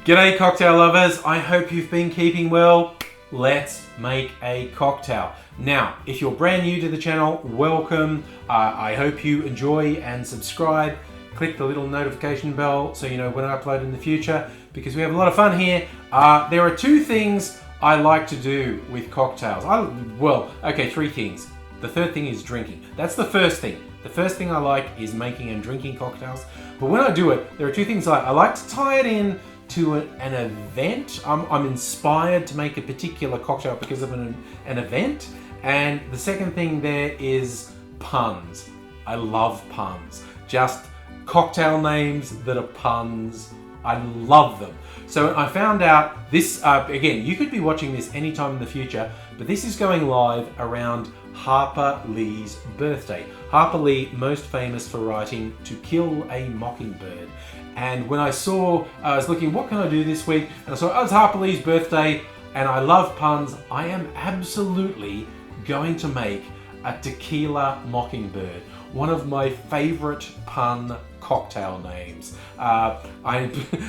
G'day cocktail lovers, I hope you've been keeping well. Let's make a cocktail. Now, if you're brand new to the channel, welcome. I hope you enjoy and subscribe. Click the little notification bell so you know when I upload in the future, because we have a lot of fun here. There are two things I like to do with cocktails. Three things. The third thing is drinking. That's the first thing. The first thing I like is making and drinking cocktails. But when I do it, there are two things I like to tie it in to an event. I'm inspired to make a particular cocktail because of an event. And the second thing there is puns. I love puns. Just cocktail names that are puns. I love them. So I found out this, again, you could be watching this anytime in the future, but this is going live around Harper Lee's birthday. Harper Lee, most famous for writing To Kill a Mockingbird. And when I was looking, what can I do this week? And I saw, it's Harper Lee's birthday, and I love puns. I am absolutely going to make a Tequila Mockingbird, one of my favorite pun cocktail names.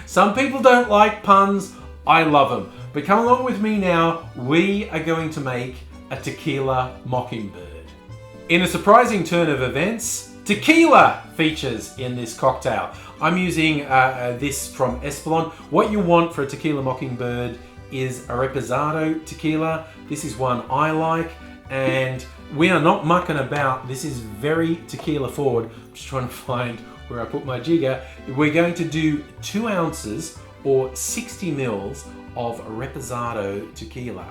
Some people don't like puns. I love them. But come along with me now. We are going to make a Tequila Mockingbird. In a surprising turn of events, tequila features in this cocktail. I'm using this from Espolon. What you want for a Tequila Mockingbird is a Reposado tequila. This is one I like, and we are not mucking about. This is very tequila forward. I'm just trying to find where I put my jigger. We're going to do 2 ounces or 60 mils of Reposado tequila.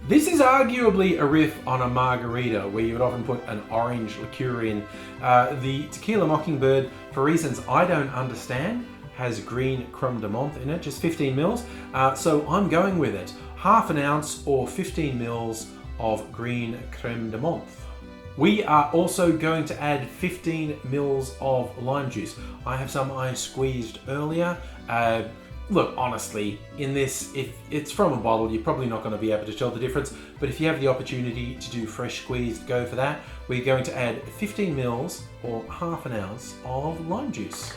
This is arguably a riff on a margarita, where you would often put an orange liqueur in. The Tequila Mockingbird, for reasons I don't understand, has green creme de menthe in it, just 15 mils. So I'm going with it. Half an ounce or 15 mils of green creme de menthe. We are also going to add 15 mils of lime juice. I have some I squeezed earlier. Look, honestly, in this, if it's from a bottle, you're probably not going to be able to tell the difference. But if you have the opportunity to do fresh squeezed, go for that. We're going to add 15 mils or half an ounce of lime juice.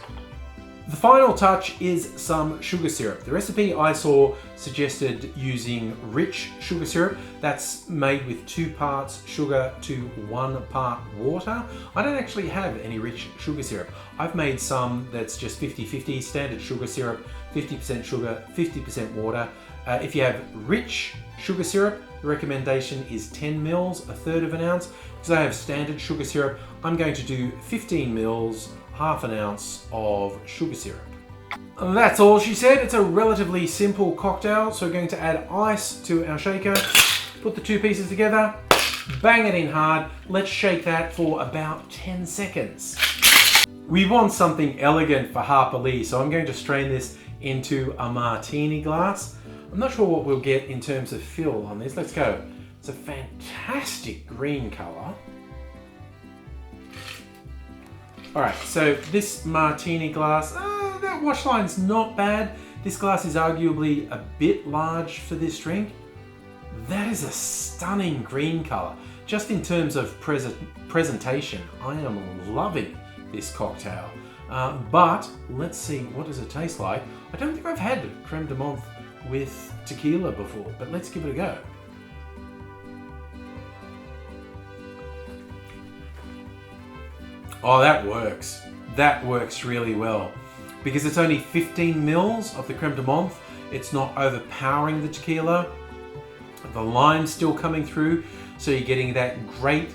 The final touch is some sugar syrup. The recipe I saw suggested using rich sugar syrup. That's made with 2 parts sugar to 1 part water. I don't actually have any rich sugar syrup. I've made some that's just 50-50, standard sugar syrup, 50% sugar, 50% water. If you have rich sugar syrup, the recommendation is 10 mils, a third of an ounce. Because I have standard sugar syrup, I'm going to do 15 mils, half an ounce of sugar syrup. And that's all she said. It's a relatively simple cocktail. So we're going to add ice to our shaker, put the 2 pieces together, bang it in hard. Let's shake that for about 10 seconds. We want something elegant for Harper Lee, so I'm going to strain this into a martini glass. I'm not sure what we'll get in terms of fill on this. Let's go. It's a fantastic green color. All right, so this martini glass, that wash line's not bad. This glass is arguably a bit large for this drink. That is a stunning green color. Just in terms of presentation, I am loving this cocktail. But let's see, what does it taste like? I don't think I've had creme de menthe with tequila before, but let's give it a go. Oh, that works. That works really well. Because it's only 15 mils of the creme de menthe, it's not overpowering the tequila. The lime's still coming through, so you're getting that great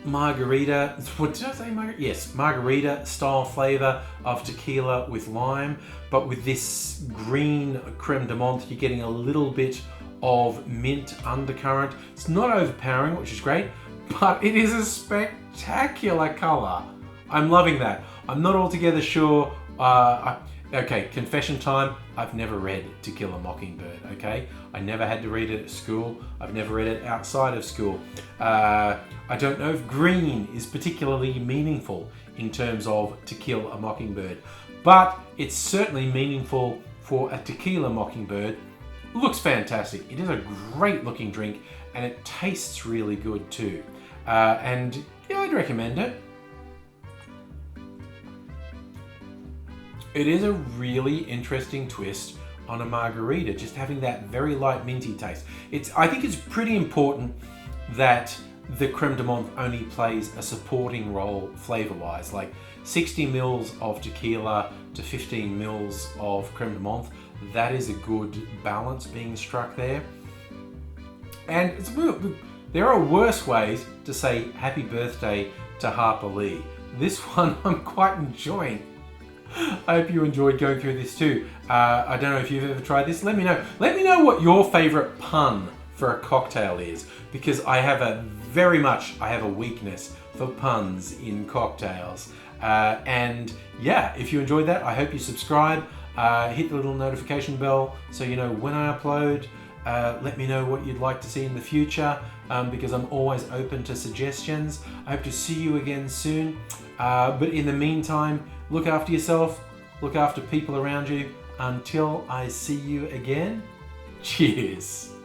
margarita, what did I say, margarita? Yes, margarita style flavor of tequila with lime, but with this green creme de menthe, you're getting a little bit of mint undercurrent. It's not overpowering, which is great, but it is a spectacular color. I'm loving that. I'm not altogether sure. Okay, confession time. I've never read To Kill a Mockingbird, okay? I never had to read it at school. I've never read it outside of school. I don't know if green is particularly meaningful in terms of To Kill a Mockingbird, but it's certainly meaningful for a Tequila Mockingbird. Looks fantastic. It is a great looking drink, and it tastes really good too. And yeah, I'd recommend it. It is a really interesting twist on a margarita, just having that very light minty taste. I think it's pretty important that the creme de menthe only plays a supporting role flavor-wise, like 60 mils of tequila to 15 mils of creme de menthe. That is a good balance being struck there. And there are worse ways to say happy birthday to Harper Lee. This one I'm quite enjoying. I hope you enjoyed going through this too. I don't know if you've ever tried this. Let me know. Let me know what your favorite pun for a cocktail is, because I have a weakness for puns in cocktails. And yeah, if you enjoyed that, I hope you subscribe. Hit the little notification bell so you know when I upload. Let me know what you'd like to see in the future, because I'm always open to suggestions. I hope to see you again soon. But in the meantime, look after yourself, look after people around you. Until I see you again, cheers.